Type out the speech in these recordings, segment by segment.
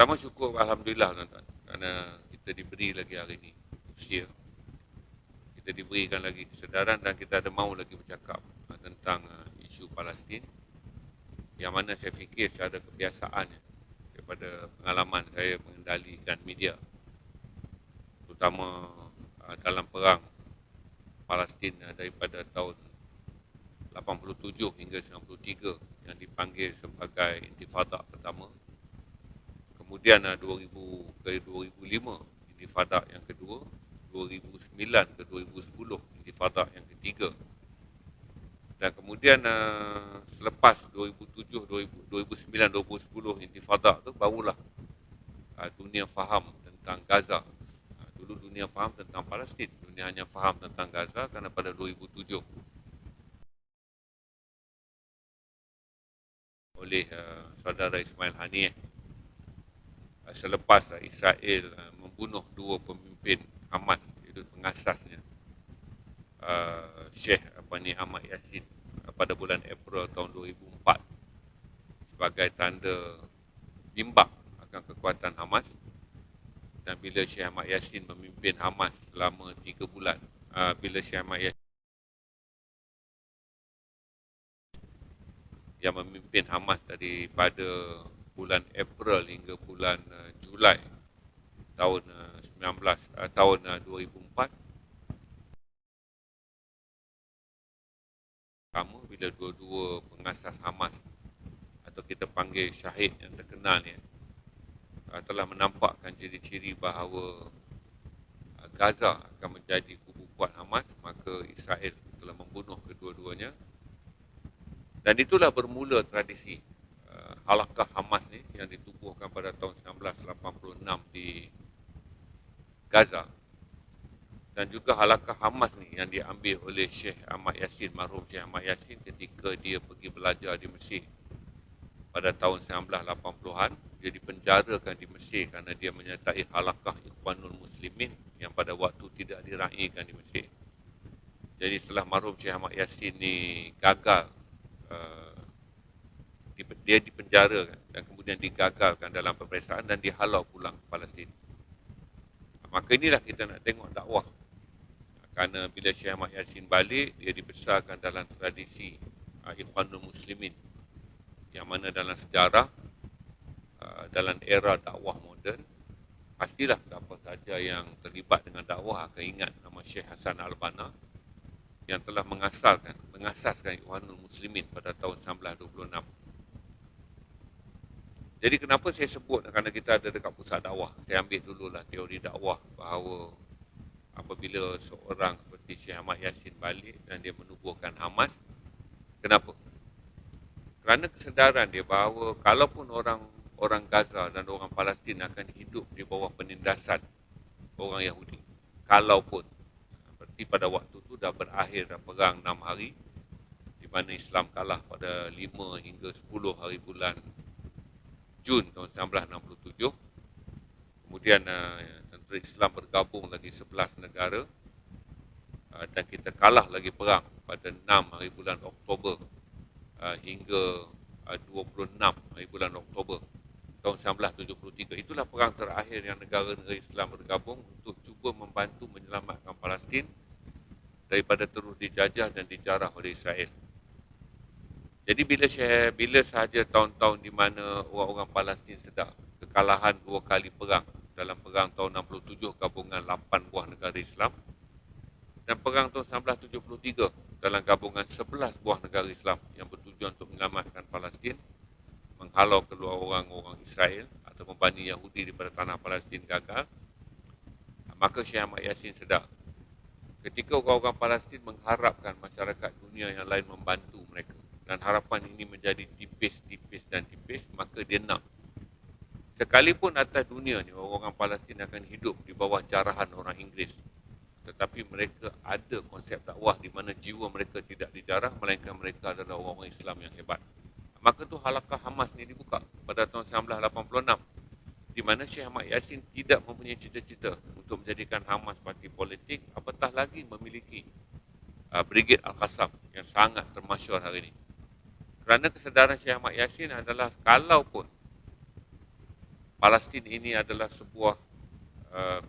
Pertama syukur Alhamdulillah tuan-tuan. Kerana kita diberi lagi hari ini usia. Kita diberikan lagi kesedaran dan kita ada mahu lagi bercakap tentang isu Palestin. Yang mana saya fikir secara kebiasaannya daripada pengalaman saya mengendalikan media. Terutama dalam perang Palestin daripada tahun 87 hingga 93 yang dipanggil sebagai Intifada pertama. Kemudian 2000 ke 2005 Intifada yang kedua, 2009 ke 2010 Intifada yang ketiga. Dan kemudian selepas 2007, 2009, 2010 Intifada tu barulah dunia faham tentang Gaza. Dulu dunia faham tentang Palestin, dunia hanya faham tentang Gaza kerana pada 2007 oleh saudara Ismail Haniyeh selepas Israel membunuh dua pemimpin Hamas, iaitu pengasasnya Syekh Ahmad Yassin pada bulan April tahun 2004 sebagai tanda bimbang akan kekuatan Hamas. Dan bila Syekh Ahmad Yassin memimpin Hamas selama 3 bulan, bila Syekh Ahmad Yassin yang memimpin Hamas daripada bulan April hingga bulan Julai tahun 2004, sama bila dua-dua pengasas Hamas atau kita panggil syahid yang terkenal ni telah menampakkan ciri-ciri bahawa Gaza akan menjadi kubu kuat Hamas, maka Israel telah membunuh kedua-duanya. Dan itulah bermula tradisi halakah Hamas ni yang ditubuhkan pada tahun 1986 di Gaza. Dan juga halakah Hamas ni yang diambil oleh Syekh Ahmad Yassin, marhum Syekh Ahmad Yassin ketika dia pergi belajar di Mesir pada tahun 1980-an. Dia dipenjarakan di Mesir kerana dia menyertai halakah Ikhwanul Muslimin yang pada waktu tidak diraikan di Mesir. Jadi setelah marhum Syekh Ahmad Yassin ni gagal, dia dipenjarakan dan kemudian digagalkan dalam peperiksaan dan dihalau pulang ke Palestin. Maka inilah kita nak tengok dakwah. Kerana bila Syekh Ahmad Yassin balik, dia dibesarkan dalam tradisi Ikhwanul Muslimin, yang mana dalam sejarah, dalam era dakwah moden, pastilah siapa saja yang terlibat dengan dakwah akan ingat nama Syekh Hassan Al-Banna yang telah mengasaskan Ikhwanul Muslimin pada tahun 1926. Jadi kenapa saya sebut, kerana kita ada dekat pusat dakwah. Saya ambil dululah teori dakwah bahawa apabila seorang seperti Syekh Ahmad Yassin balik dan dia menubuhkan Hamas, kenapa? Kerana kesedaran dia bahawa kalaupun orang Gaza dan orang Palestin akan hidup di bawah penindasan orang Yahudi, kalaupun seperti pada waktu itu dah berakhir dah perang 6 hari, di mana Islam kalah pada 5 hingga 10 hari bulan Jun tahun 1967. Kemudian tentera Islam bergabung lagi 11 negara, dan kita kalah lagi perang pada 6 hari bulan Oktober hingga 26 hari bulan Oktober tahun 1973. Itulah perang terakhir yang negara-negara Islam bergabung untuk cuba membantu menyelamatkan Palestin daripada terus dijajah dan dijarah oleh Israel. Jadi bila sahaja tahun-tahun di mana orang-orang Palestin sedar kekalahan 2 kali perang, dalam perang tahun 67 gabungan 8 buah negara Islam, dan perang tahun 1973 dalam gabungan 11 buah negara Islam yang bertujuan untuk menyelamatkan Palestin, menghalau keluar orang-orang Israel atau Bani Yahudi daripada tanah Palestin gagal, maka Syekh Ahmad Yassin sedar ketika orang-orang Palestin mengharapkan masyarakat dunia yang lain membantu mereka, dan harapan ini menjadi tipis, maka dia nak sekalipun atas dunia ni orang-orang Palestin akan hidup di bawah jarahan orang Inggeris, tetapi mereka ada konsep dakwah di mana jiwa mereka tidak dijarah, melainkan mereka adalah orang-orang Islam yang hebat. Maka tu halakah Hamas ni dibuka pada tahun 1986, di mana Syekh Ahmad Yassin tidak mempunyai cita-cita untuk menjadikan Hamas parti politik, apatah lagi memiliki Brigade Al-Qassam yang sangat termasyhur hari ini. Kerana kesedaran Syekh Ahmad Yassin adalah kalaupun Palestin ini adalah sebuah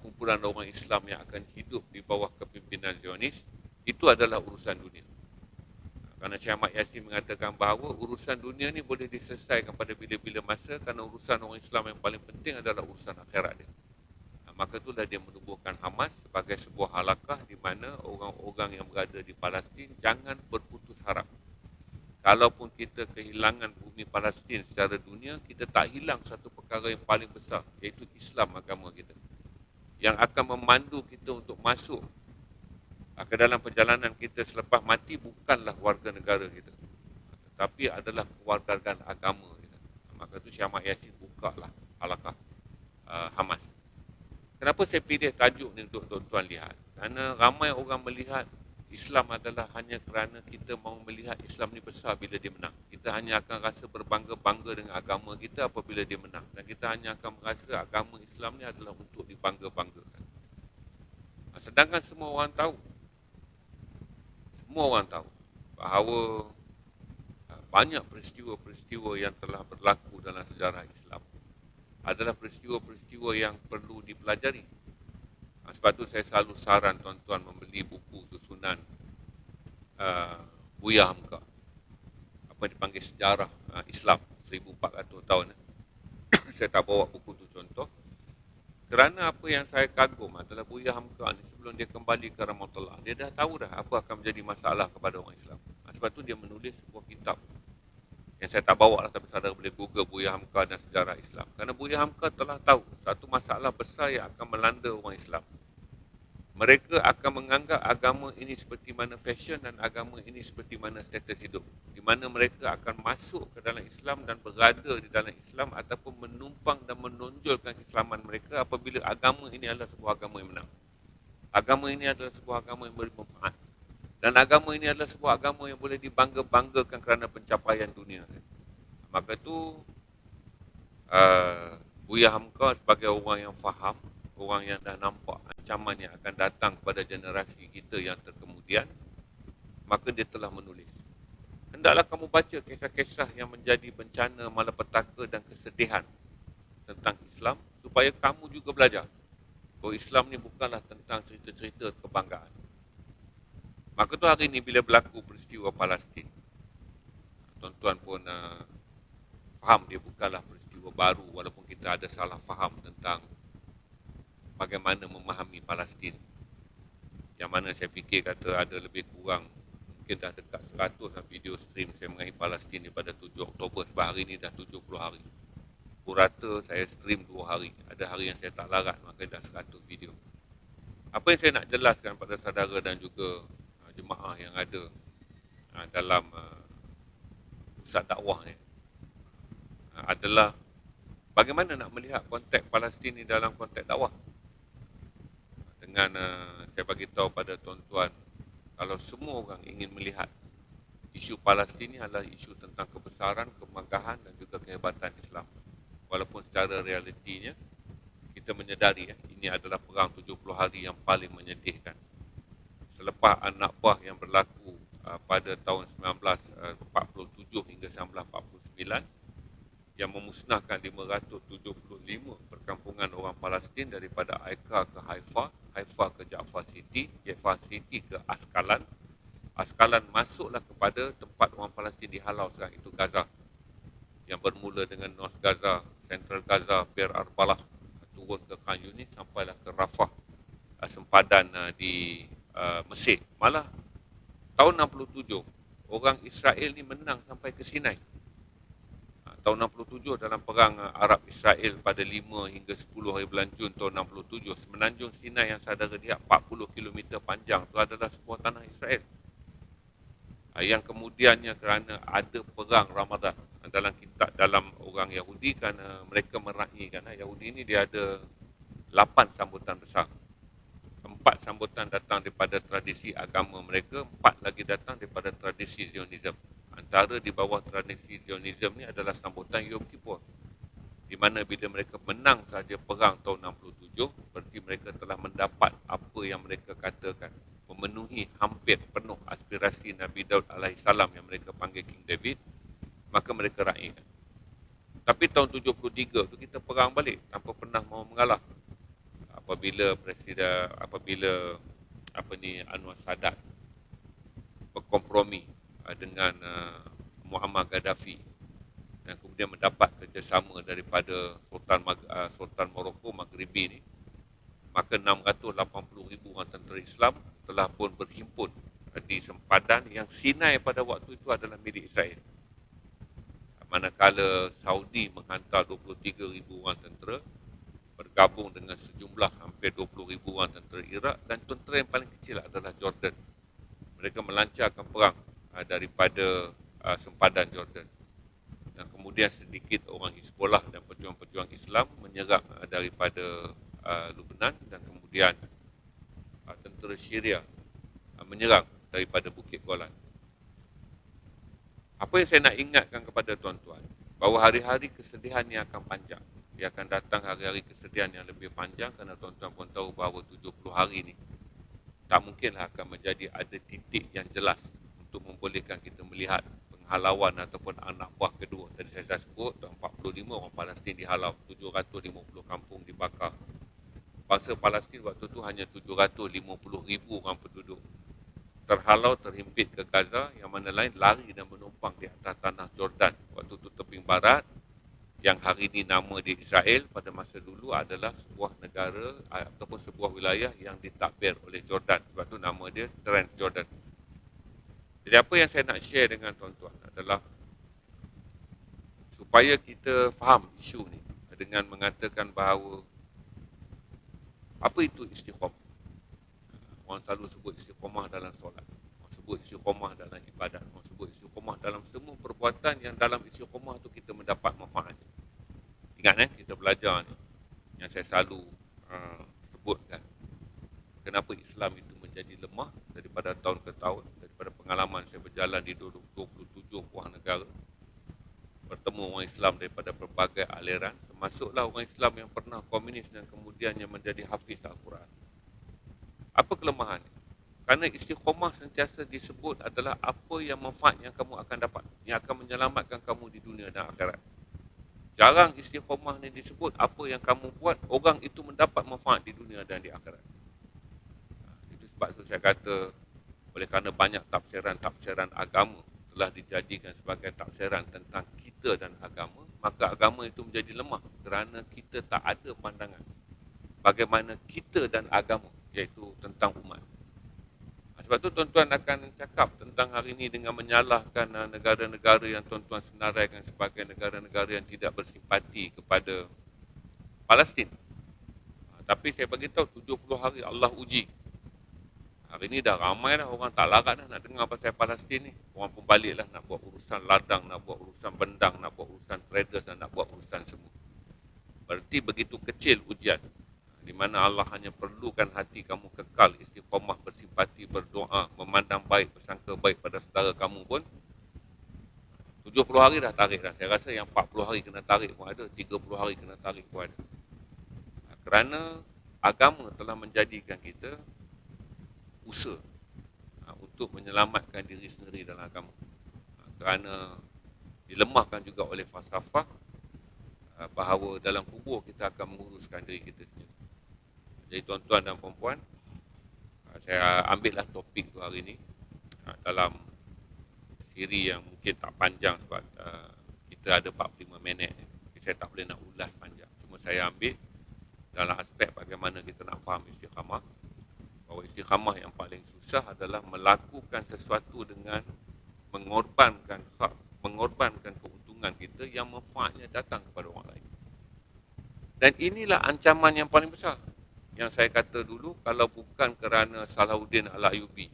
kumpulan orang Islam yang akan hidup di bawah kepimpinan Zionis, itu adalah urusan dunia. Kerana Syekh Ahmad Yassin mengatakan bahawa urusan dunia ni boleh diselesaikan pada bila-bila masa, kerana urusan orang Islam yang paling penting adalah urusan akhirat dia. Maka itulah dia menubuhkan Hamas sebagai sebuah halakah di mana orang-orang yang berada di Palestin jangan berputus harap. Kalaupun kita kehilangan bumi Palestin secara dunia, kita tak hilang satu perkara yang paling besar, iaitu Islam agama kita, yang akan memandu kita untuk masuk ke dalam perjalanan kita selepas mati. Bukanlah warga negara kita, tetapi adalah kewarganegaraan agama kita. Maka itu Syekh Ahmad Yassin bukalah halakah Hamas. Kenapa saya pilih tajuk ni untuk tuan-tuan lihat? Kerana ramai orang melihat Islam adalah hanya kerana kita mahu melihat Islam ni besar bila dia menang. Kita hanya akan rasa berbangga-bangga dengan agama kita apabila dia menang. Dan kita hanya akan merasa agama Islam ni adalah untuk dibangga-banggakan. Sedangkan semua orang tahu bahawa banyak peristiwa-peristiwa yang telah berlaku dalam sejarah Islam adalah peristiwa-peristiwa yang perlu dipelajari. Sebab tu saya selalu saran tuan-tuan membeli buku susunan Buya Hamka, apa dipanggil sejarah Islam 1400 tahun. Saya tak bawa buku tu contoh, kerana apa yang saya kagum adalah Buya Hamka ni sebelum dia kembali ke Ramadullah, dia dah tahu dah apa akan menjadi masalah kepada orang Islam. Sebab tu dia menulis sebuah kitab yang saya tak bawa lah, tapi saudara boleh Google Buya Hamka dan sejarah Islam. Kerana Buya Hamka telah tahu satu masalah besar yang akan melanda orang Islam. Mereka akan menganggap agama ini seperti mana fashion dan agama ini seperti mana status hidup. Di mana mereka akan masuk ke dalam Islam dan berada di dalam Islam ataupun menumpang dan menonjolkan keislaman mereka apabila agama ini adalah sebuah agama yang menang. Agama ini adalah sebuah agama yang beri manfaat. Dan agama ini adalah sebuah agama yang boleh dibangga-banggakan kerana pencapaian dunia. Maka itu Buya Hamka sebagai orang yang faham, orang yang dah nampak ancaman yang akan datang kepada generasi kita yang terkemudian, maka dia telah menulis. Hendaklah kamu baca kisah-kisah yang menjadi bencana, malapetaka dan kesedihan tentang Islam, supaya kamu juga belajar bahawa Islam ni bukanlah tentang cerita-cerita kebanggaan. Maka tu hari ni bila berlaku peristiwa Palestin, tuan-tuan pun faham dia bukanlah peristiwa baru, walaupun kita ada salah faham tentang bagaimana memahami Palestin. Yang mana saya fikir kata ada lebih kurang, mungkin dah dekat 100 video stream saya mengenai Palestin daripada 7 Oktober, sebab hari ni dah 70 hari. Purata saya stream 2 hari. Ada hari yang saya tak larat, maka dah 100 video. Apa yang saya nak jelaskan pada saudara dan juga jemaah yang ada dalam pusat dakwah ni adalah bagaimana nak melihat konteks Palestin ni dalam konteks dakwah. Dengan saya bagi tahu pada tuan-tuan, kalau semua orang ingin melihat isu Palestin ni adalah isu tentang kebesaran, kemegahan dan juga kehebatan Islam. Walaupun secara realitinya kita menyedari ini adalah perang 70 hari yang paling menyedihkan. Selepas An-Nakbah yang berlaku pada tahun 1947 hingga 1949 yang memusnahkan 575 perkampungan orang Palestin daripada Aika ke Haifa, Haifa ke Jaffa City, Jaffa City ke Askalan, Askalan masuklah kepada tempat orang Palestin dihalau sekarang itu Gaza, yang bermula dengan North Gaza, Central Gaza, Bir Arbalah, turun ke Khan Yunis sampailah ke Rafah, sempadan di Mesir. Malah tahun 67 orang Israel ni menang sampai ke Sinai. Tahun 67 dalam perang Arab Israel pada 5 hingga 10 hari bulan Jun tahun 67, semenanjung Sinai yang saudara lihat 40 km panjang itu adalah sebuah tanah Israel. Yang kemudiannya kerana ada perang Ramadan dalam kitab, dalam orang Yahudi, kerana mereka meraihkan Yahudi ini dia ada 8 sambutan besar. 4 sambutan datang daripada tradisi agama mereka, 4 lagi datang daripada tradisi Zionism. Antara di bawah tradisi Zionism ni adalah sambutan Yom Kippur, di mana bila mereka menang saja perang tahun 67, berarti mereka telah mendapat apa yang mereka katakan, memenuhi hampir penuh aspirasi Nabi Daud AS yang mereka panggil King David, maka mereka raihkan. Tapi tahun 73 tu kita perang balik tanpa pernah mau mengalah. Apabila Anwar Sadat berkompromi dengan Muammar Gaddafi dan kemudian mendapat kerjasama daripada Sultan Morocco Maghribi ni, maka 680,000 orang tentera Islam telah pun berhimpun di sempadan yang Sinai pada waktu itu adalah milik Israel. Manakala Saudi menghantar 23,000 orang tentera bergabung dengan sejumlah hampir 20,000 orang tentera Iraq, dan tentera yang paling kecil adalah Jordan. Mereka melancarkan perang daripada sempadan Jordan. Dan kemudian sedikit orang Hizbollah dan pejuang-pejuang Islam menyerang daripada Lebanon, dan kemudian tentera Syria menyerang daripada Bukit Golan. Apa yang saya nak ingatkan kepada tuan-tuan, bahawa hari-hari kesedihan ni akan panjang. Dia akan datang hari-hari kesedihan yang lebih panjang, kerana tuan-tuan pun tahu bahawa 70 hari ni tak mungkinlah akan menjadi ada titik yang jelas untuk membolehkan kita melihat penghalauan ataupun anak buah kedua. Tadi saya dah sebut, 45 orang Palestin dihalau, 750 kampung dibakar. Bangsa Palestin waktu tu hanya 750,000 orang penduduk. Terhalau, terhimpit ke Gaza, yang mana lain lari dan menumpang di atas tanah Jordan. Waktu itu teping barat, yang hari ini nama di Israel, pada masa dulu adalah sebuah negara ataupun sebuah wilayah yang ditakbir oleh Jordan. Sebab tu nama dia Transjordan. Jadi apa yang saya nak share dengan tuan-tuan adalah supaya kita faham isu ni dengan mengatakan bahawa apa itu istiqamah. Orang selalu sebut istiqamah dalam solat, orang sebut istiqamah dalam ibadat, orang sebut istiqamah dalam semua perbuatan yang dalam istiqamah tu kita mendapat manfaat. Ingat kita belajar ni, yang saya selalu sebutkan, kenapa Islam itu menjadi lemah daripada tahun ke tahun. Daripada pengalaman saya berjalan di 27 buah negara, bertemu orang Islam daripada berbagai aliran, termasuklah orang Islam yang pernah komunis dan kemudiannya menjadi hafiz Al-Quran. Apa kelemahannya? Kerana istiqamah sentiasa disebut adalah apa yang manfaat yang kamu akan dapat, yang akan menyelamatkan kamu di dunia dan akhirat. Jarang istiqamah ni disebut apa yang kamu buat, orang itu mendapat manfaat di dunia dan di akhirat. Itu sebab tu saya kata, oleh kerana banyak tafsiran agama telah dijadikan sebagai tafsiran tentang kita dan agama, maka agama itu menjadi lemah kerana kita tak ada pandangan bagaimana kita dan agama, iaitu tentang umat. Sebab tu tuan-tuan akan cakap tentang hari ini dengan menyalahkan negara-negara yang tuan-tuan senaraikan sebagai negara-negara yang tidak bersimpati kepada Palestin. Tapi saya beritahu 70 hari Allah uji. Hari ini dah ramai dah orang tak larat dah nak dengar pasal Palestin ni. Orang pun baliklah nak buat urusan ladang, nak buat urusan bendang, nak buat urusan traders dan nak buat urusan semua. Berarti begitu kecil ujian, di mana Allah hanya perlukan hati kamu kekal istiqamah, bersimpati, berdoa, memandang baik, bersangka baik pada saudara kamu pun. 70 hari dah tarik dah. Saya rasa yang 40 hari kena tarik pun ada, 30 hari kena tarik pun ada. Kerana agama telah menjadikan kita usaha untuk menyelamatkan diri sendiri dalam agama. Kerana dilemahkan juga oleh falsafah bahawa dalam kubur kita akan menguruskan diri kita sendiri. Jadi tuan-tuan dan perempuan, saya ambillah topik tu hari ini dalam siri yang mungkin tak panjang sebab kita ada 45 minit. Saya tak boleh nak ulas panjang. Cuma saya ambil dalam aspek bagaimana kita nak faham istiqamah. Bahawa istiqamah yang paling susah adalah melakukan sesuatu dengan mengorbankan hak, mengorbankan keuntungan kita yang manfaatnya datang kepada orang lain. Dan inilah ancaman yang paling besar. Yang saya kata dulu, kalau bukan kerana Salahuddin Al-Ayyubi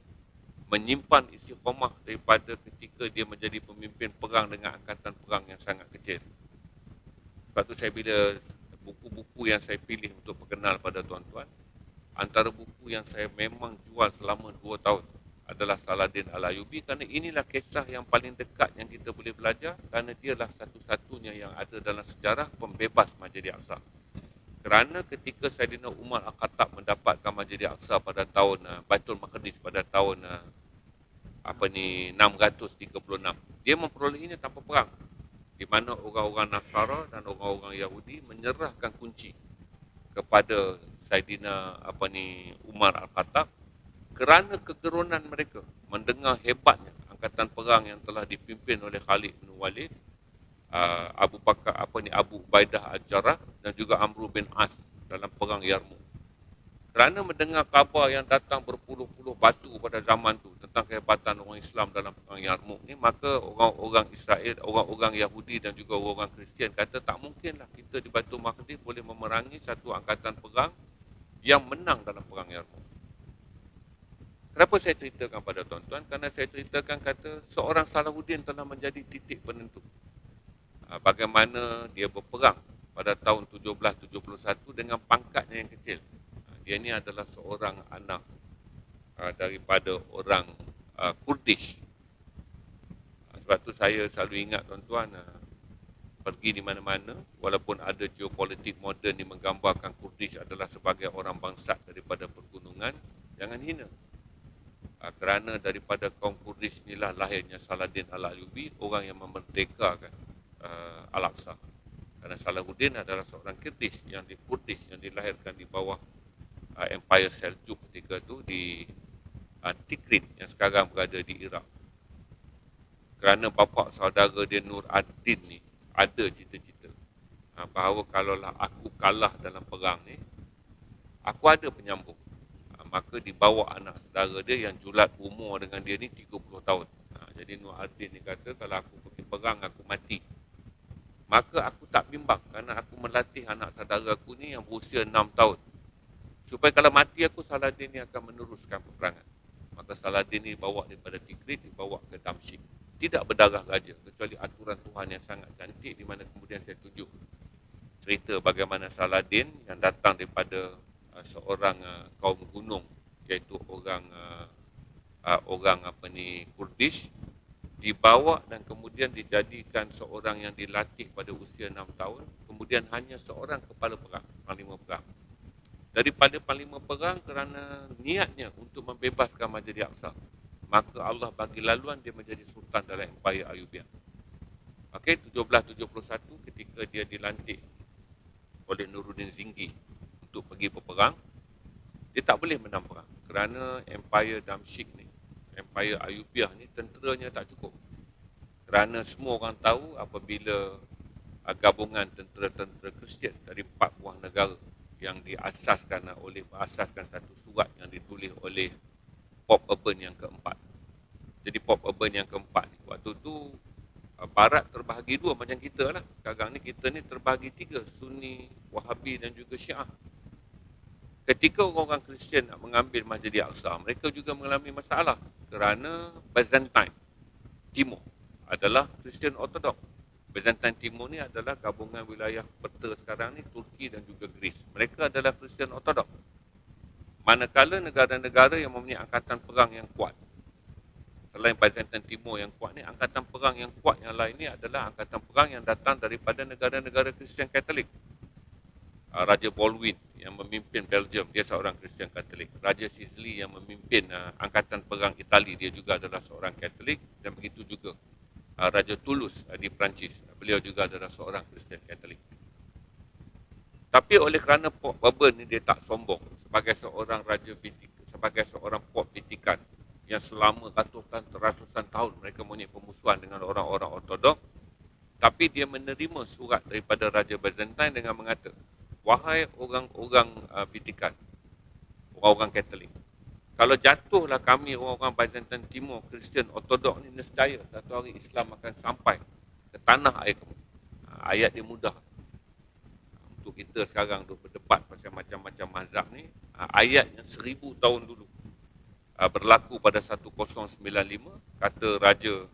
menyimpan istiqamah daripada ketika dia menjadi pemimpin perang dengan angkatan perang yang sangat kecil. Sebab tu saya bila buku-buku yang saya pilih untuk perkenal pada tuan-tuan, antara buku yang saya memang jual selama 2 tahun adalah Salahuddin Al-Ayyubi, kerana inilah kisah yang paling dekat yang kita boleh belajar, kerana dialah satu-satunya yang ada dalam sejarah pembebas Masjid Al-Aqsa. Kerana ketika Saidina Umar Al-Khattab mendapatkan Masjid Al-Aqsa pada tahun Baitul Maqdis pada tahun 636, dia memperolehinya tanpa perang. di mana orang-orang Nasara dan orang-orang Yahudi menyerahkan kunci kepada Saidina Umar Al-Khattab kerana kegerunan mereka mendengar hebatnya angkatan perang yang telah dipimpin oleh Khalid bin Walid, Abu Ubaidah Al-Jarrah dan juga Amr bin As dalam perang Yarmouk. Kerana mendengar khabar yang datang berpuluh-puluh batu pada zaman itu tentang kehebatan orang Islam dalam perang Yarmouk ni, maka orang-orang Israel, orang-orang Yahudi dan juga orang Kristian kata tak mungkinlah kita di Baitul Maqdis boleh memerangi satu angkatan perang yang menang dalam perang Yarmouk. Kenapa saya ceritakan pada tuan-tuan? Kerana saya ceritakan kata seorang Salahuddin telah menjadi titik penentu. Bagaimana dia berperang pada tahun 1771 dengan pangkatnya yang kecil. Dia ni adalah seorang anak daripada orang Kurdish. Sebab tu saya selalu ingat tuan-tuan, pergi di mana-mana, walaupun ada geopolitik moden yang menggambarkan Kurdish adalah sebagai orang bangsat daripada pergunungan, jangan hina. Kerana daripada kaum Kurdish inilah lahirnya Saladin Al-Ayyubi, orang yang memerdekakan Al-Aqsa. Kerana Salahuddin adalah seorang Kurdish yang dilahirkan di bawah Empire Seljuk ketika itu di Tikrit yang sekarang berada di Iraq. Kerana bapa saudara dia Nur ad-Din ni ada cita-cita bahawa kalaulah aku kalah dalam perang ni, aku ada penyambung. Maka dibawa anak saudara dia yang julat umur dengan dia ni 30 tahun. Jadi Nur ad-Din ni kata kalau aku pergi perang aku mati, maka aku tak bimbang kerana aku melatih anak saudara aku ni yang berusia 6 tahun. Supaya kalau mati aku, Saladin ni akan meneruskan peperangan. Maka Saladin ni bawa daripada Tikrit, dibawa ke Damsyik. Tidak berdarah raja, kecuali aturan Tuhan yang sangat cantik, di mana kemudian saya tunjuk cerita bagaimana Saladin yang datang daripada seorang kaum gunung, iaitu orang Kurdish, dibawa dan kemudian dijadikan seorang yang dilatih pada usia 6 tahun, kemudian hanya seorang kepala perang, panglima perang. Daripada panglima perang kerana niatnya untuk membebaskan Masjid Al-Aqsa, maka Allah bagi laluan dia menjadi sultan dalam Empire Ayyubiah. Okey, 1771 ketika dia dilantik oleh Nuruddin Zingi untuk pergi berperang, dia tak boleh menang perang kerana Empire Damsyik ni, Empire Ayyubiah ni tenteranya tak cukup. Kerana semua orang tahu apabila gabungan tentera-tentera Kristian dari 4 buah negara yang diasaskan satu surat yang ditulis oleh Pope Urban yang keempat. Jadi Pope Urban yang keempat ni, waktu tu Barat terbahagi 2 macam kita lah. Sekarang ni kita ni terbahagi 3, Sunni, Wahabi dan juga Syiah. Ketika orang-orang Kristian nak mengambil Masjid Al-Aqsa, mereka juga mengalami masalah kerana Byzantine Timur adalah Kristian Orthodox. Byzantine Timur ni adalah gabungan wilayah peta sekarang ni Turki dan juga Greece. Mereka adalah Kristian Orthodox. Manakala negara-negara yang mempunyai angkatan perang yang kuat, selain Byzantine Timur yang kuat ni, angkatan perang yang kuat yang lain ni adalah angkatan perang yang datang daripada negara-negara Kristian Katolik. Raja Baldwin yang memimpin Belgium, dia seorang Kristian Katolik. Raja Sicily yang memimpin angkatan perang Itali, dia juga adalah seorang Katolik. Dan begitu juga Raja Toulouse di Perancis, beliau juga adalah seorang Kristian Katolik. Tapi oleh kerana Pope Urban ni dia tak sombong sebagai seorang Raja Vatikan, sebagai seorang Pope Vatikan yang selama ratusan tahun mereka mempunyai pemusuhan dengan orang-orang Ortodok, tapi dia menerima surat daripada Raja Byzantine dengan mengata, wahai orang-orang Vatikan, orang-orang Katolik, kalau jatuhlah kami orang-orang Byzantine Timur, Kristian Ortodok ni, nescaya satu hari Islam akan sampai ke tanah air kamu. Ayat dia mudah. Untuk kita sekarang tu berdebat pasal macam-macam mazhab ni, ayatnya 1000 tahun dulu. Berlaku pada 1095, kata Raja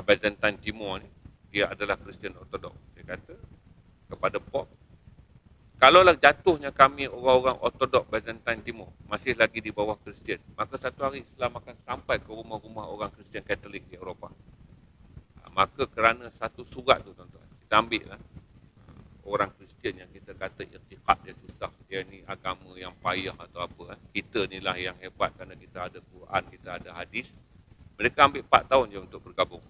Byzantine Timur ni, dia adalah Kristian Ortodok. Dia kata kepada Pop, kalaulah jatuhnya kami orang-orang Ortodok Byzantine Timur masih lagi di bawah Kristian, maka satu hari Islam akan sampai ke rumah-rumah orang Kristian Katolik di Eropah. Maka kerana satu surat tu tuan-tuan, kita ambil lah orang Kristian yang kita kata irtiqad dia susah, dia ni agama yang payah atau apa, kita ni lah yang hebat kerana kita ada Quran, kita ada hadis. Mereka ambil 4 tahun je untuk bergabung.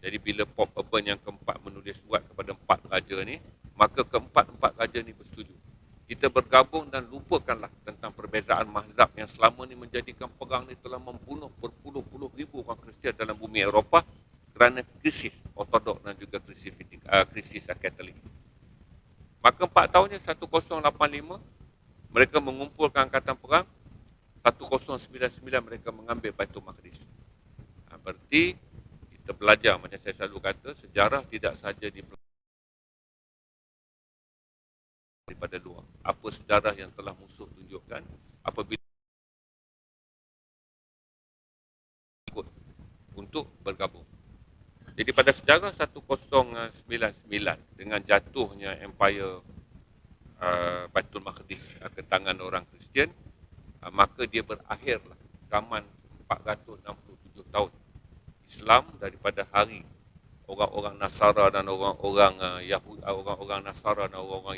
Jadi bila Pope Urban yang keempat menulis surat kepada 4 raja ni, maka keempat-empat raja ni bersetuju. Kita bergabung dan lupakanlah tentang perbezaan mazhab yang selama ni menjadikan perang ni telah membunuh berpuluh-puluh ribu orang Kristian dalam bumi Eropah kerana krisis Ortodok dan juga krisis Katolik. Maka 4 tahunnya 1085 mereka mengumpulkan angkatan perang, 1099 mereka mengambil Baitul Maqdis. Berarti kita belajar, macam saya selalu kata, sejarah tidak sahaja daripada luar. Apa sejarah yang telah musuh tunjukkan apabila ikut untuk bergabung. Jadi pada sejarah 1099 dengan jatuhnya Empire Baitul Maqdis ke tangan orang Kristian, maka dia berakhirlah zaman 467 tahun Islam daripada hari orang-orang Nasara dan orang-orang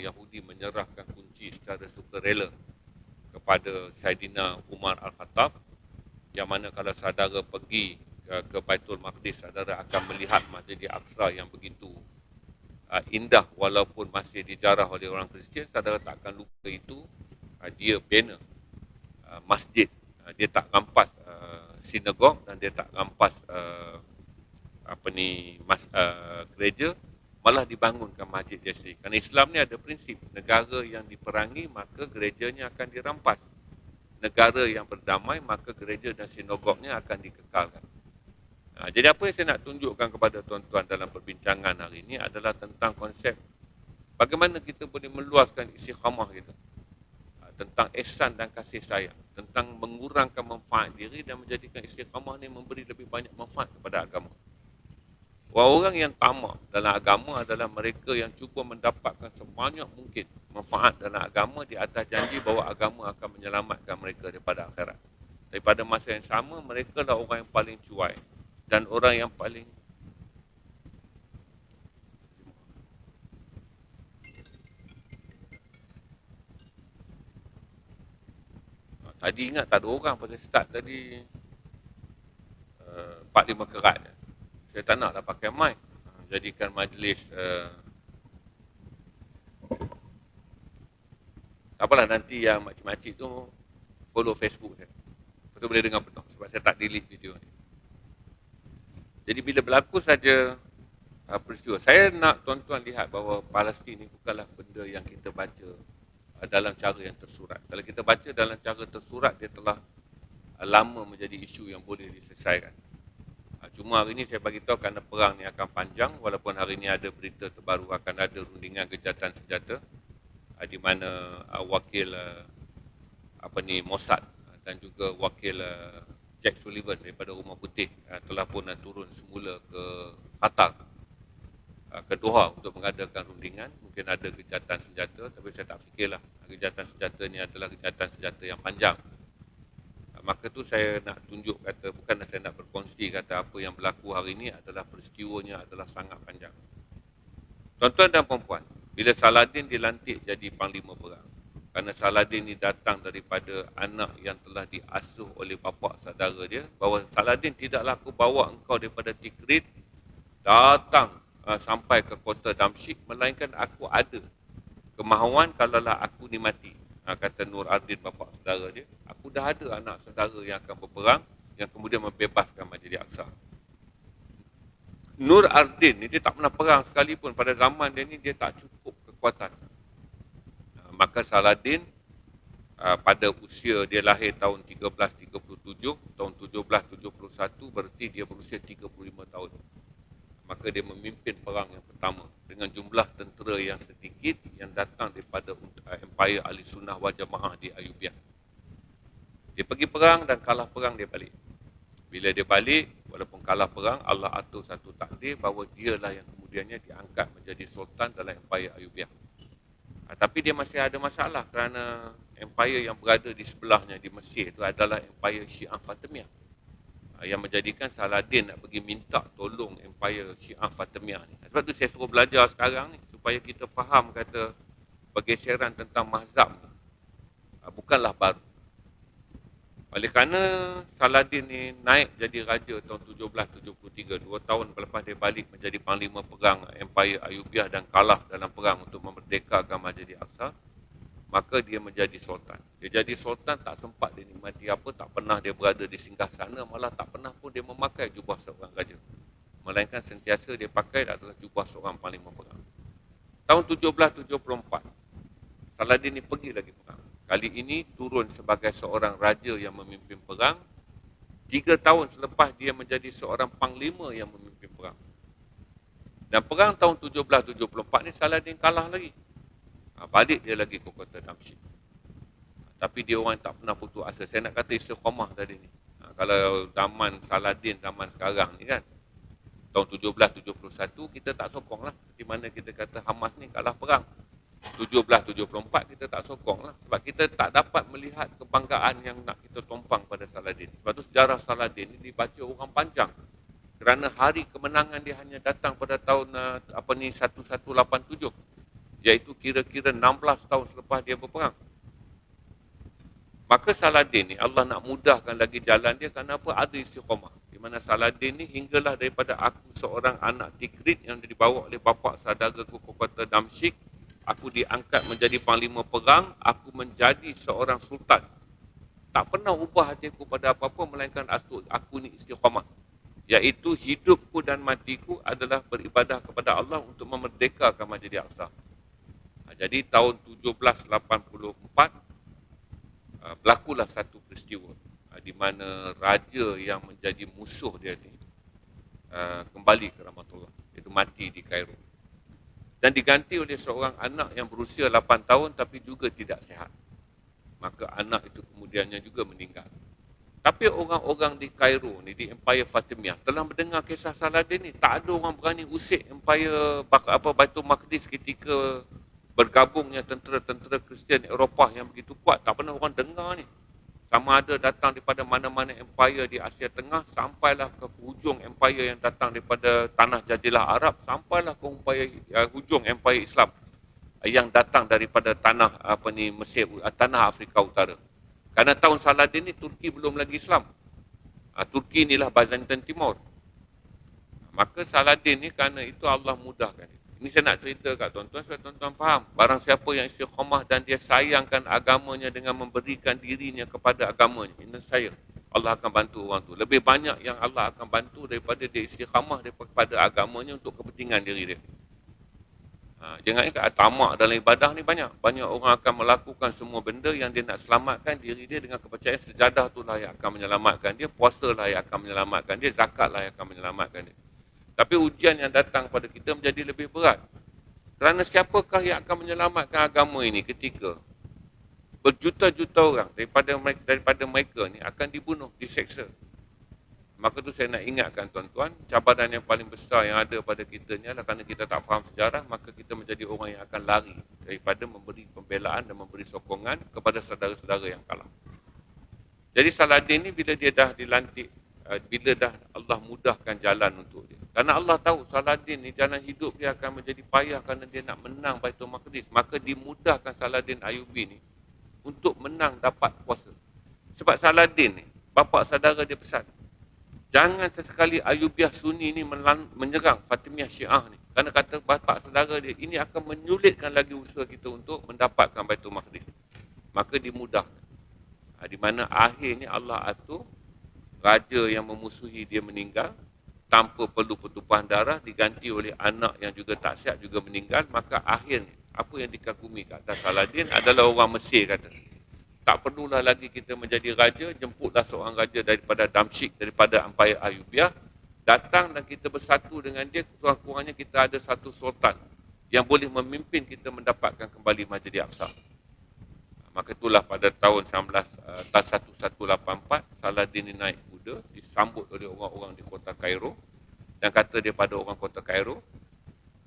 Yahudi menyerahkan kunci secara sukarela kepada Saidina Umar Al-Khattab, yang mana kalau saudara pergi ke Baitul Maqdis, saudara akan melihat Masjid Al-Aqsa yang begitu indah walaupun masih dijarah oleh orang Kristian. Saudara tak akan lupa itu. Dia bina masjid, dia tak rampas sinagog dan dia tak rampas gereja, malah dibangunkan masjid Yasri. Kerana Islam ni ada prinsip, negara yang diperangi maka gerejanya akan dirampas, negara yang berdamai maka gereja dan sinagognya akan dikekalkan. Jadi apa yang saya nak tunjukkan kepada tuan-tuan dalam perbincangan hari ini adalah tentang konsep bagaimana kita boleh meluaskan istiqamah kita, tentang ihsan dan kasih sayang, tentang mengurangkan manfaat diri dan menjadikan istiqamah ni memberi lebih banyak manfaat kepada agama. Orang yang tamak dalam agama adalah mereka yang cuba mendapatkan sebanyak mungkin manfaat dalam agama di atas janji bahawa agama akan menyelamatkan mereka daripada akhirat. Tapi pada masa yang sama, mereka lah orang yang paling cuai dan orang yang paling tadi ingat tak ada orang pada start tadi 4-5 kerat. Saya tak naklah pakai mic, jadikan majlis tak apalah, nanti yang makcik-makcik tu follow Facebook saya, betul boleh dengar penuh sebab saya tak delete video ni. Jadi bila berlaku saja peristiwa, saya nak tuan-tuan lihat bahawa Palestin ni bukanlah benda yang kita baca dalam cara yang tersurat. Kalau kita baca dalam cara tersurat, dia telah lama menjadi isu yang boleh diselesaikan. Cuma hari ini saya bagi tahu kerana perang ni akan panjang, walaupun hari ini ada berita terbaru akan ada rundingan gencatan senjata di mana wakil Mossad dan juga wakil Jack Sullivan daripada Rumah Putih telah pun turun semula ke Qatar, ke Doha untuk mengadakan rundingan. Mungkin ada gencatan senjata, tapi saya tak fikirlah gencatan senjata ni adalah gencatan senjata yang panjang. Maka tu saya nak tunjuk kata, bukan saya nak berkongsi kata apa yang berlaku hari ini adalah peristiwanya adalah sangat panjang. Tuan-tuan dan perempuan, bila Saladin dilantik jadi panglima perang, kerana Saladin ni datang daripada anak yang telah diasuh oleh bapa saudara dia, bahawa Saladin, tidaklah aku bawa engkau daripada Tikrit datang sampai ke kota Damsyik, melainkan aku ada kemahuan kalaulah aku ni mati. Kata Nur Ardin, bapa saudara dia, aku dah ada anak saudara yang akan berperang, yang kemudian membebaskan Masjid Al-Aqsa. Nur Ardin ni dia tak pernah perang sekalipun. Pada zaman dia ni dia tak cukup kekuatan. Maka Saladin pada usia dia lahir tahun 1337, tahun 1771 berarti dia berusia 35 tahun. Maka dia memimpin perang yang pertama dengan jumlah tentera yang sedikit yang datang daripada Empire Ahli Sunnah wal Jamaah di Ayubiah. Dia pergi perang dan kalah perang, dia balik. Bila dia balik, walaupun kalah perang, Allah atur satu takdir bahawa dialah yang kemudiannya diangkat menjadi sultan dalam Empire Ayubiah. Tapi dia masih ada masalah kerana empire yang berada di sebelahnya di Mesir itu adalah Empire Syiah Fatimiyah, yang menjadikan Saladin nak pergi minta tolong Empire Syiah Fatimiyah ni. Sebab tu saya suruh belajar sekarang ni supaya kita faham kata pergeseran tentang mazhab ni bukanlah baru. Oleh kerana Saladin ni naik jadi raja tahun 1773, 2 tahun lepas dia balik menjadi panglima perang Empire Ayubiah dan kalah dalam perang untuk memerdekakan Masjid Aqsa, maka dia menjadi sultan. Dia jadi sultan tak sempat dia nikmati apa, tak pernah dia berada di singgah sana, malah tak pernah pun dia memakai jubah seorang raja. Melainkan sentiasa dia pakai adalah jubah seorang panglima perang. Tahun 1774, Saladin ni pergi lagi perang. Kali ini turun sebagai seorang raja yang memimpin perang. 3 tahun selepas dia menjadi seorang panglima yang memimpin perang. Dan perang tahun 1774 ni Saladin kalah lagi. Balik dia lagi ke kota Damsyik. Tapi dia orang tak pernah putus asa. Saya nak kata istiqamah tadi ni. Kalau zaman Saladin, zaman sekarang ni kan, tahun 1771 kita tak sokong lah. Di mana kita kata Hamas ni kalah perang. 1774 kita tak sokong lah. Sebab kita tak dapat melihat kebanggaan yang nak kita tumpang pada Saladin. Sebab tu sejarah Saladin ni dibaca orang panjang. Kerana hari kemenangan dia hanya datang pada tahun 1187. Iaitu kira-kira 16 tahun selepas dia berperang. Maka Saladin ni Allah nak mudahkan lagi jalan dia kerana apa? Ada istiqamah. Di mana Saladin ni hinggalah daripada aku seorang anak Tikrit yang dibawa oleh bapa saudaraku ke kota Damsyik. Aku diangkat menjadi panglima perang, aku menjadi seorang sultan. Tak pernah ubah hatiku pada apa-apa melainkan aku ni istiqamah. Iaitu hidupku dan matiku adalah beribadah kepada Allah untuk memerdekakan Masjid Aqsa. Jadi tahun 1784 berlakulah satu peristiwa di mana raja yang menjadi musuh dia ni kembali ke rahmatullah. Itu mati di Kairo. Dan diganti oleh seorang anak yang berusia 8 tahun tapi juga tidak sihat. Maka anak itu kemudiannya juga meninggal. Tapi orang-orang di Kairo ni, di Empire Fatimiyah, telah mendengar kisah Saladin ni. Tak ada orang berani usik Empire Baitul Maqdis ketika bergabungnya tentera-tentera Kristian Eropah yang begitu kuat. Tak pernah orang dengar ni. Sama ada datang daripada mana-mana empire di Asia Tengah, sampailah ke hujung empire yang datang daripada tanah jadilah Arab, sampailah ke hujung empire Islam yang datang daripada tanah Mesir, tanah Afrika Utara. Karena tahun Saladin ni Turki belum lagi Islam. Turki inilah Byzantine Timur. Maka Saladin ni kerana itu Allah mudahkan. Ini saya nak cerita kat tuan-tuan supaya tuan-tuan faham. Barang siapa yang istiqamah dan dia sayangkan agamanya dengan memberikan dirinya kepada agamanya, ini saya, Allah akan bantu orang tu. Lebih banyak yang Allah akan bantu daripada dia istiqamah daripada agamanya untuk kepentingan diri dia. Jangan ingat tamak dalam ibadah ni banyak. Banyak orang akan melakukan semua benda yang dia nak selamatkan diri dia dengan kepercayaan sejadah tu lah yang akan menyelamatkan dia, puasa lah yang akan menyelamatkan dia, zakat lah yang akan menyelamatkan dia. Tapi ujian yang datang pada kita menjadi lebih berat. Kerana siapakah yang akan menyelamatkan agama ini ketika berjuta-juta orang daripada mereka ni akan dibunuh, diseksa. Maka tu saya nak ingatkan tuan-tuan, cabaran yang paling besar yang ada pada kita ni adalah kerana kita tak faham sejarah, maka kita menjadi orang yang akan lari daripada memberi pembelaan dan memberi sokongan kepada saudara-saudara yang kalah. Jadi Saladin ni bila dia dah dilantik, bila dah Allah mudahkan jalan untuk dia. Kerana Allah tahu Saladin ni jalan hidup dia akan menjadi payah kerana dia nak menang Baitul Maqdis. Maka dimudahkan Saladin Ayyubi ni untuk menang dapat kuasa. Sebab Saladin ni, bapa saudara dia pesan, jangan sesekali Ayyubiah Sunni ni menyerang Fatimiyah Syiah ni. Kerana kata bapa saudara dia, ini akan menyulitkan lagi usaha kita untuk mendapatkan Baitul Maqdis. Maka dimudahkan. Di mana akhirnya Allah atur raja yang memusuhi dia meninggal tanpa perlu pertumpahan darah, diganti oleh anak yang juga tak sihat juga meninggal. Maka akhirnya apa yang dikagumi kat atas Saladin adalah orang Mesir kata, tak perlulah lagi kita menjadi raja, jemputlah seorang raja daripada Damsyik, daripada Empire Ayubiah, datang dan kita bersatu dengan dia, kurang-kurangnya kita ada satu sultan yang boleh memimpin kita mendapatkan kembali Masjid Aqsa. Maka itulah pada tahun 1184 Saladin naik kuda, disambut oleh orang-orang di kota Kairo dan kata dia pada orang kota Kairo,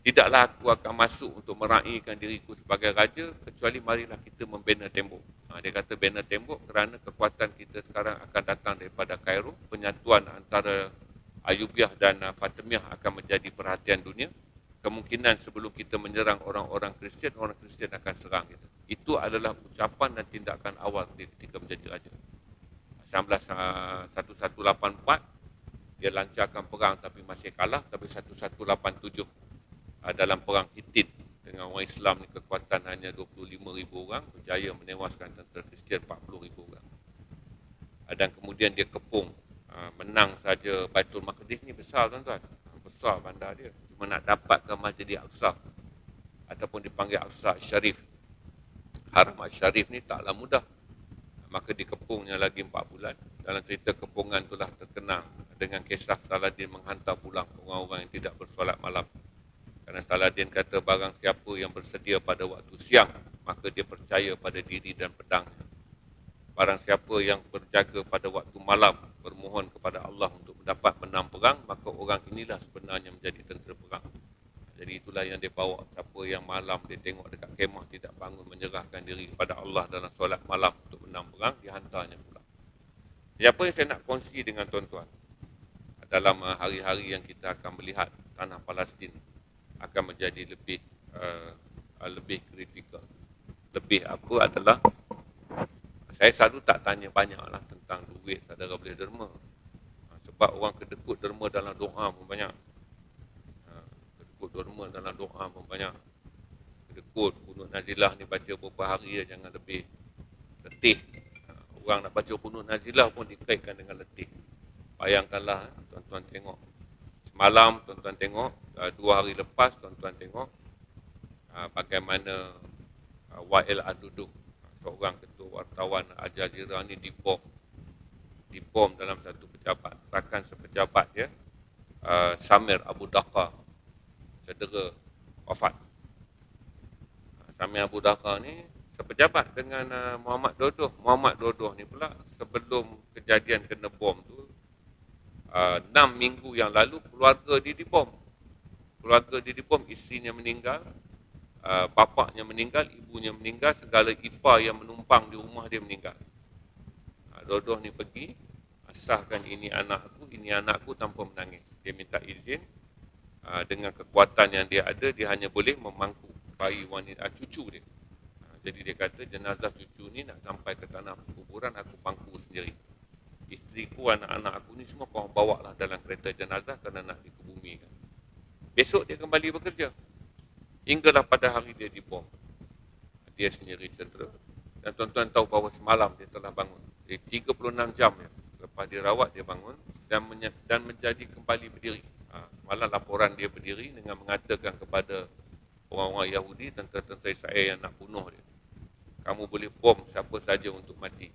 tidaklah aku akan masuk untuk meraihkan diriku sebagai raja kecuali marilah kita membina tembok. Dia kata bina tembok kerana kekuatan kita sekarang akan datang daripada Kairo. Penyatuan antara Ayubiah dan Fatimiyah akan menjadi perhatian dunia. Kemungkinan sebelum kita menyerang orang-orang Kristian, orang Kristian akan serang kita. Itu adalah ucapan dan tindakan awal ketika menjadi raja. 1184 dia lancarkan perang tapi masih kalah. Tapi 1187 dalam perang Hittin dengan orang Islam ni kekuatan hanya 25,000 orang, berjaya menewaskan tentera Kristian 40,000 orang. Dan kemudian dia kepung, menang saja Baitul Maqdis ni besar tuan-tuan, besar bandar dia. Cuma nak dapatkan Masjid Al-Aqsa ataupun dipanggil Aqsa Syarif, Haram Al-Syarif ni taklah mudah. Maka dikepungnya lagi 4 bulan. Dalam cerita kepungan itulah terkenang dengan kisah Saladin menghantar pulang orang-orang yang tidak bersolat malam. Kerana Saladin kata barang siapa yang bersedia pada waktu siang, maka dia percaya pada diri dan pedangnya. Barang siapa yang berjaga pada waktu malam, bermohon kepada Allah untuk mendapat menang perang, maka orang inilah sebenarnya menjadi tentera perang. Jadi itulah yang dia bawa. Siapa yang malam dia tengok dekat kemah tidak bangun menyerahkan diri kepada Allah dalam solat malam untuk menang perang, dihantarnya pulang. Jadi apa yang saya nak kongsi dengan tuan-tuan dalam hari-hari yang kita akan melihat tanah Palestin akan menjadi lebih kritikal. Lebih apa adalah, saya selalu tak tanya banyaklah tentang duit saudara boleh derma. Sebab orang kedekut derma dalam doa pun banyak. Kedekut derma dalam doa pun banyak. Kedekut kunut nazilah ni baca beberapa hari ya, jangan lebih letih. Orang nak baca kunut nazilah pun dikaitkan dengan letih. Bayangkanlah tuan-tuan tengok. Semalam tuan-tuan tengok, 2 hari lepas tuan-tuan tengok bagaimana Wael Aduduk, seorang ketua wartawan Al Jazeera ni dibom dalam satu pejabat, rakan sepejabat dia, Samir Abu Dakar, cedera, wafat. Samir Abu Dakar ni sepejabat dengan Muhammad Dodoh. Muhammad Dodoh ni pula sebelum kejadian kena bom tu, 6 minggu yang lalu keluarga dia dibom. Keluarga dia dibom, isterinya meninggal, bapaknya meninggal, ibunya meninggal, segala ipar yang menumpang di rumah dia meninggal. Dodoh ni pergi, sahkan ini anakku tanpa menangis. Dia minta izin, dengan kekuatan yang dia ada, dia hanya boleh memangku bayi wanita, cucu dia. Jadi dia kata jenazah cucu ni nak sampai ke tanah kuburan, aku pangku sendiri. Isteriku, anak-anak aku ni semua kau bawa lah dalam kereta jenazah kerana nak dikebumikan. Besok dia kembali bekerja. Hinggalah pada hari dia dibom. Dia sendiri cedera. Dan tuan-tuan tahu bahawa semalam dia telah bangun. Jadi 36 jam ya. Lepas dia rawat, dia bangun dan menjadi kembali berdiri. Semalam laporan dia berdiri dengan mengatakan kepada orang-orang Yahudi, tentera-tentera Israel yang nak bunuh dia, kamu boleh bom siapa saja untuk mati.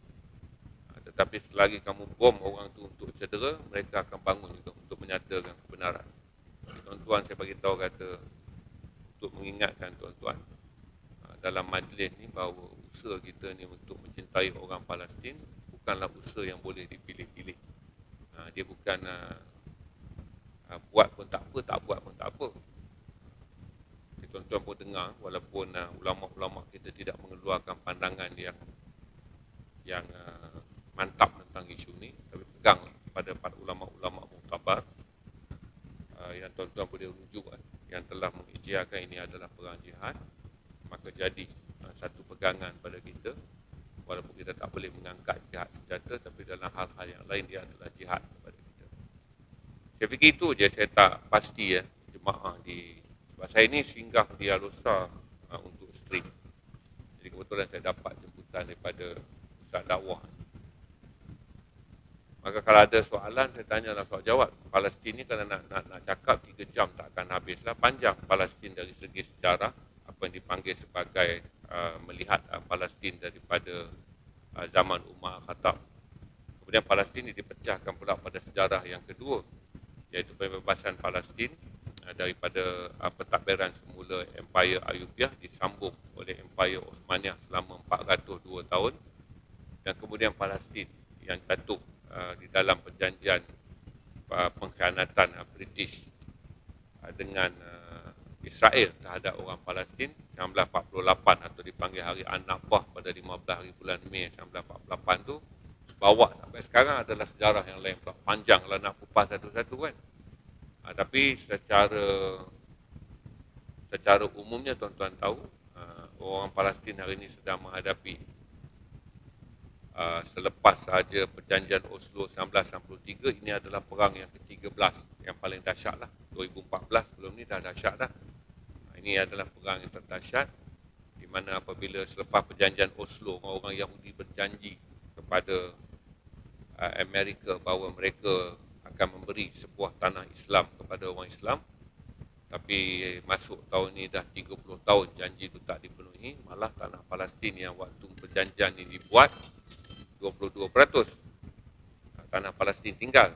Tetapi selagi kamu bom orang tu untuk cedera, mereka akan bangun juga untuk menyatakan kebenaran. Tuan-tuan, saya bagi tahu kata untuk mengingatkan tuan-tuan dalam majlis ni bahawa usaha kita ni untuk mencintai orang Palestin bukanlah usaha yang boleh dipilih-pilih. Dia bukan buat pun tak apa, tak buat pun tak apa. Tuan-tuan pun dengar, walaupun ulama-ulama kita tidak mengeluarkan pandangan yang mantap tentang isu ni, tapi pegang pada ulama-ulama muktabar yang tuan-tuan boleh rujuk yang telah mengisytiharkan ini adalah perang jihad. Maka jadi satu pegangan pada kita, walaupun kita tak boleh mengangkat jihad senjata, tapi dalam hal-hal yang lain dia adalah jihad kepada kita. Saya fikir itu je, saya tak pasti jemaah di, sebab saya ni singgah di Al-Usra untuk stream. Jadi kebetulan saya dapat jemputan daripada Ustaz Dakwah. Maka kalau ada soalan, saya tanyalah soal jawab. Palestin ni kalau nak cakap 3 jam tak akan habislah. Panjang Palestin dari segi sejarah, apa yang dipanggil sebagai melihat Palestin daripada zaman Umar Khattab. Kemudian Palestin ini dipecahkan pula pada sejarah yang kedua, iaitu pembebasan Palestin daripada pentadbiran semula Empire Ayubiah disambung oleh Empire Osmaniyah selama 402 tahun, dan kemudian Palestin yang jatuh di dalam perjanjian pengkhianatan British dengan Israel terhadap orang Palestin 1948, atau dipanggil Hari An-Nakbah pada 15 hari bulan Mei 1948 tu, bawa sampai sekarang adalah sejarah yang lain pula. Panjang lah nak kupas satu-satu kan. Tapi secara umumnya tuan-tuan tahu, orang Palestin hari ini sedang menghadapi Selepas sahaja perjanjian Oslo 1963, ini adalah perang yang ke-13 yang paling dahsyat lah. 2014 sebelum ni dah dahsyat dah. Ini adalah perang yang terdahsyat, di mana apabila selepas perjanjian Oslo, orang-orang Yahudi berjanji kepada Amerika bahawa mereka akan memberi sebuah tanah Islam kepada orang Islam. Tapi masuk tahun ini dah 30 tahun janji itu tak dipenuhi. Malah tanah Palestin yang waktu perjanjian ini dibuat 22% tanah Palestin tinggal.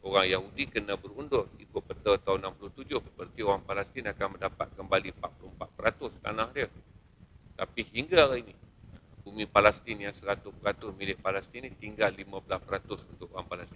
Orang Yahudi kena berundur ikut peta tahun 67. Berarti orang Palestin akan mendapat kembali 44% tanah dia. Tapi hingga hari ini, bumi Palestin yang 100% milik Palestin ini tinggal 15% untuk orang Palestin.